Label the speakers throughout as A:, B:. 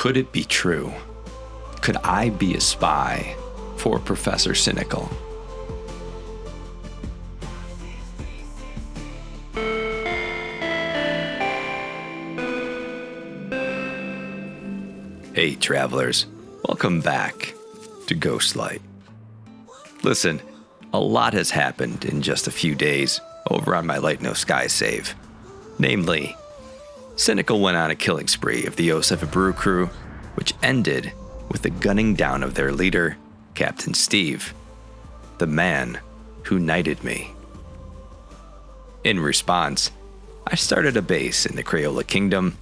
A: Could it be true? Could I be a spy for Professor Cynical? Hey travelers, welcome back to Ghostlight. Listen, a lot has happened in just a few days over on my Light No Sky save. Namely, Cynical went on a killing spree of the 07 Brew Crew, which ended with the gunning down of their leader, Captain Steve, the man who knighted me. In response, I started a base in the Crayola Kingdom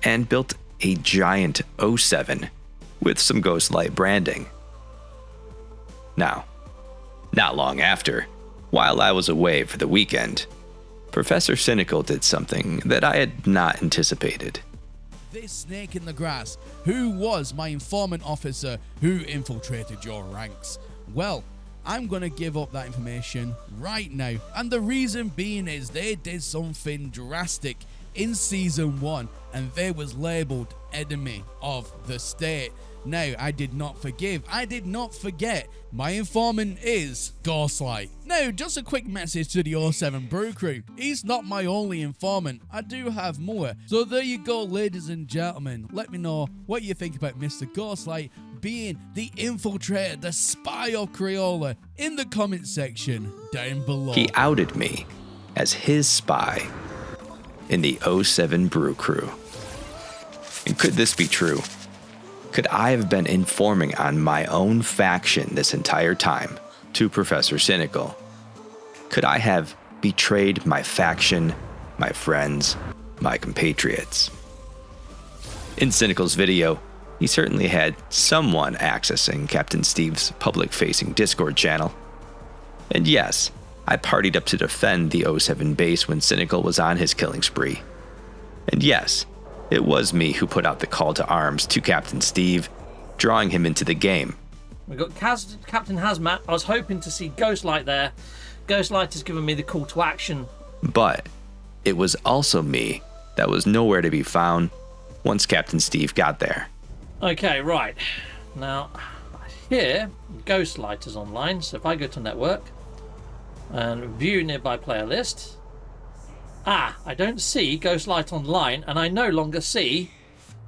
A: and built a giant 07 with some Ghostlight branding. Now, not long after, while I was away for the weekend, Professor Cynical did something that I had not anticipated.
B: This snake in the grass, who was my informant officer who infiltrated your ranks? Well, I'm gonna give up that information right now, and the reason being is they did something drastic in season 1 and they was labeled enemy of the state. Now, I did not forget, my informant is Ghostlight. Now, just a quick message to the 07 Brew Crew. He's not my only informant, I do have more. So there you go, ladies and gentlemen. Let me know what you think about Mr. Ghostlight being the infiltrator, the spy of Crayola, in the comment section down below.
A: He outed me as his spy in the 07 Brew Crew. And could this be true? Could I have been informing on my own faction this entire time to Professor Cynical? Could I have betrayed my faction, my friends, my compatriots? In Cynical's video, he certainly had someone accessing Captain Steve's public-facing Discord channel. And yes, I partied up to defend the 07 base when Cynical was on his killing spree. And yes, it was me who put out the call to arms to Captain Steve, drawing him into the game.
C: We've got Captain Hazmat. I was hoping to see Ghostlight there. Ghostlight has given me the call to action.
A: But it was also me that was nowhere to be found once Captain Steve got there.
C: Okay, right. Now, here, Ghostlight is online. So if I go to network and view nearby player list, I don't see Ghostlight online, and I no longer see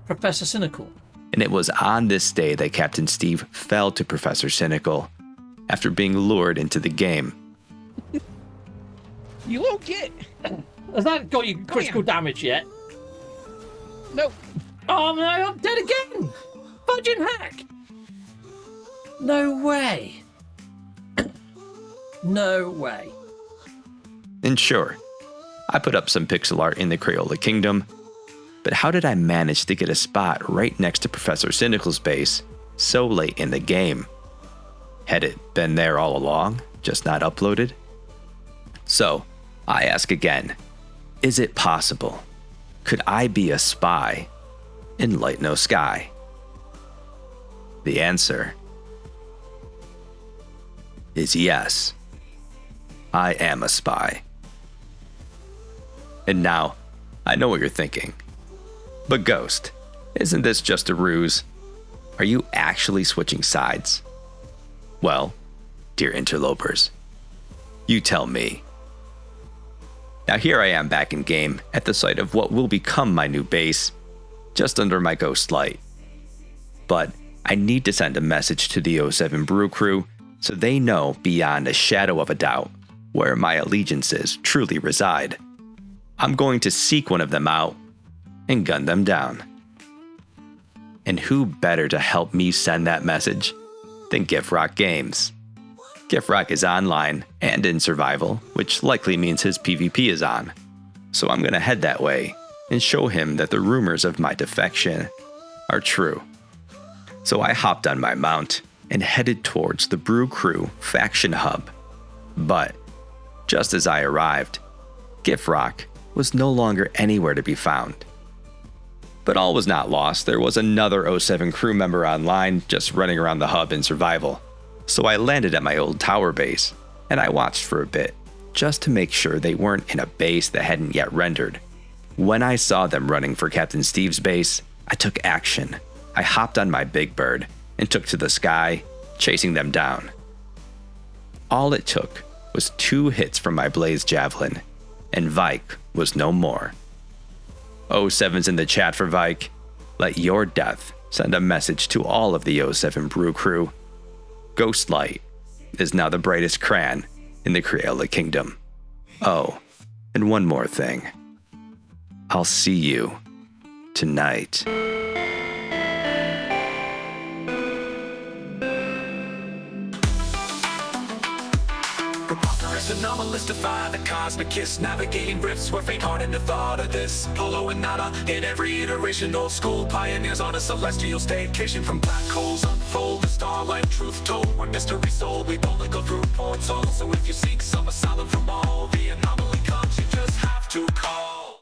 C: Professor Cynical.
A: And it was on this day that Captain Steve fell to Professor Cynical after being lured into the game.
D: You won't get.
C: Has that got you critical damage yet?
D: Nope.
C: Oh no, I'm dead again! Fudging hack! No way. No way.
A: And sure, I put up some pixel art in the Crayola Kingdom, but how did I manage to get a spot right next to Professor Cynical's base so late in the game? Had it been there all along, just not uploaded? So, I ask again, is it possible? Could I be a spy in Light No Sky? The answer is yes. I am a spy. And now, I know what you're thinking. But Ghost, isn't this just a ruse? Are you actually switching sides? Well, dear interlopers, you tell me. Now here I am back in game at the site of what will become my new base, just under my ghost light. But I need to send a message to the 07 Brew Crew so they know beyond a shadow of a doubt where my allegiances truly reside. I'm going to seek one of them out and gun them down. And who better to help me send that message than GIFROC Games? GIFROC is online and in survival, which likely means his PvP is on. So I'm gonna head that way and show him that the rumors of my defection are true. So I hopped on my mount and headed towards the Brew Crew faction hub. But just as I arrived, GIFROC was no longer anywhere to be found. But all was not lost. There was another 07 crew member online just running around the hub in survival. So I landed at my old tower base, and I watched for a bit, just to make sure they weren't in a base that hadn't yet rendered. When I saw them running for Captain Steve's base, I took action. I hopped on my big bird and took to the sky, chasing them down. All it took was 2 hits from my blaze javelin, and Vike was no more. 07's in the chat for Vike. Let your death send a message to all of the 07 Brew crew. Ghostlight is now the brightest cran in the Crayola Kingdom. Oh, and one more thing. I'll see you tonight.
E: Anomalous, defy the cosmic kiss, navigating rifts where faint-hearted the thought of this. Polo and nada in every iteration, old school pioneers on a celestial staycation. From black holes unfold the starlight, truth told, one mystery soul. We boldly go through portals, so if you seek some asylum from all the anomalous